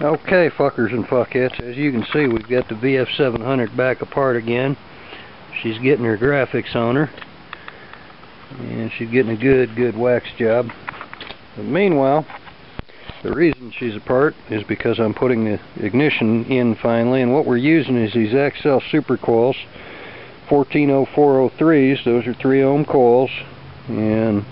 Okay, fuckers and fuckheads, as you can see, we've got the VF700 back apart again. She's getting her graphics on her, and she's getting a good wax job. But meanwhile, the reason she's apart is because I'm putting the ignition in finally, and what we're using is these Accel super coils, 140403s. Those are 3 ohm coils, and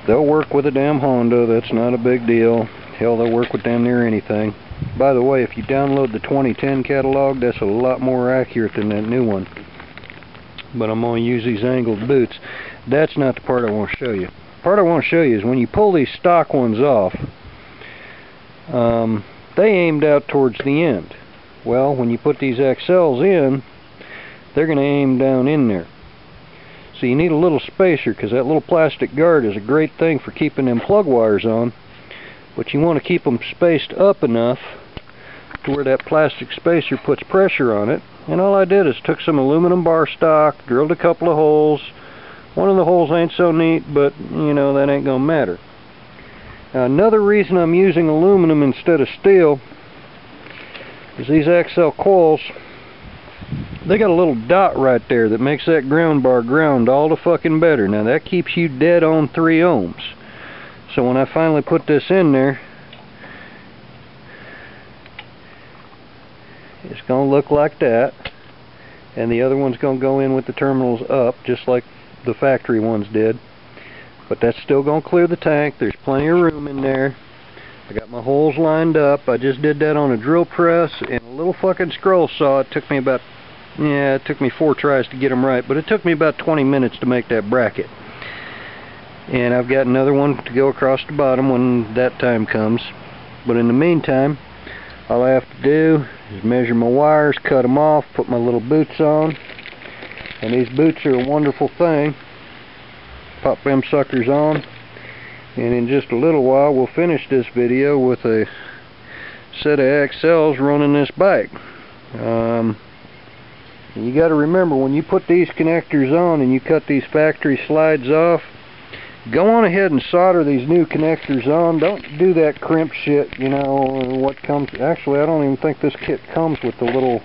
they'll work with a damn Honda. That's not a big deal. Hell, they'll work with damn near anything. By the way, if you download the 2010 catalog, that's a lot more accurate than that new one. But I'm going to use these angled boots. That's not the part I want to show you. The part I want to show you is when you pull these stock ones off, they aimed out towards the end. Well, when you put these Accels in, they're going to aim down in there. So you need a little spacer, because that little plastic guard is a great thing for keeping them plug wires on. But you want to keep them spaced up enough to where that plastic spacer puts pressure on it. And all I did is took some aluminum bar stock, drilled a couple of holes. One of the holes ain't so neat, but you know, that ain't gonna matter. Now, another reason I'm using aluminum instead of steel is these Accel coils, they got a little dot right there that makes that ground bar ground all the fucking better. Now that keeps you dead on 3 ohms. So when I finally put this in there, it's going to look like that, and the other one's going to go in with the terminals up just like the factory ones did. But that's still going to clear the tank. There's plenty of room in there. I got my holes lined up. I just did that on a drill press and a little fucking scroll saw. It took me about, it took me 4 tries to get them right, but it took me about 20 minutes to make that bracket. And I've got another one to go across the bottom when that time comes. But in the meantime, all I have to do is measure my wires, cut them off, put my little boots on. And these boots are a wonderful thing. Pop them suckers on. And in just a little while, we'll finish this video with a set of Accels running this bike. You got to remember, when you put these connectors on and you cut these factory slides off, go on ahead and solder these new connectors on. Don't do that crimp shit, you know, what comes... Actually, I don't even think this kit comes with the little...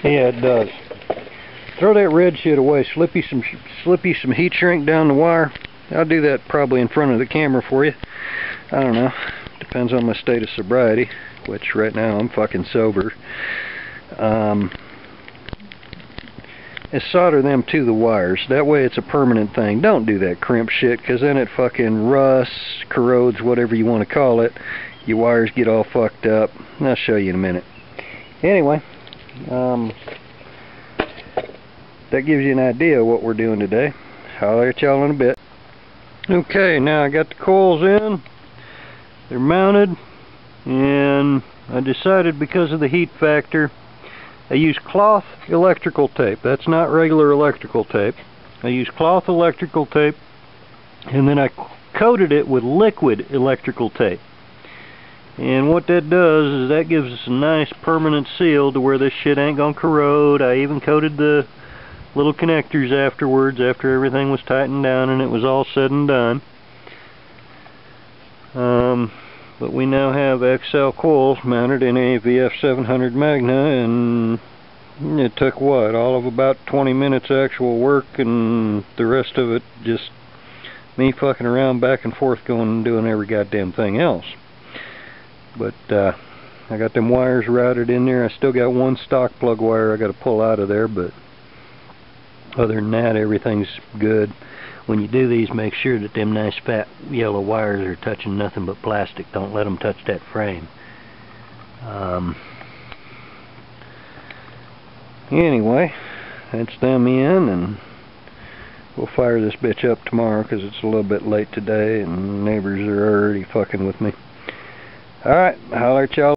Yeah, it does. Throw that red shit away. Slip you some heat shrink down the wire. I'll do that probably in front of the camera for you. I don't know. Depends on my state of sobriety, which right now I'm fucking sober. Is solder them to the wires. That way it's a permanent thing. Don't do that crimp shit, because then it fucking rusts, corrodes, whatever you want to call it. Your wires get all fucked up. I'll show you in a minute. Anyway, that gives you an idea of what we're doing today. I'll let y'all in a bit. Okay, now I got the coils in. They're mounted, and I decided because of the heat factor, I use cloth electrical tape. That's not regular electrical tape. I use cloth electrical tape, and then I coated it with liquid electrical tape. And what that does is that gives us a nice permanent seal to where this shit ain't gonna corrode. I even coated the little connectors afterwards, after everything was tightened down and it was all said and done. But we now have Accel coils mounted in a VF700 Magna, and it took what, all of about 20 minutes actual work, and the rest of it just me fucking around back and forth going and doing every goddamn thing else. But I got them wires routed in there. I still got one stock plug wire I got to pull out of there, but other than that, everything's good. When you do these, make sure that them nice fat yellow wires are touching nothing but plastic. Don't let them touch that frame. Anyway, that's them in, and we'll fire this bitch up tomorrow because it's a little bit late today and neighbors are already fucking with me. Alright, I'll let y'all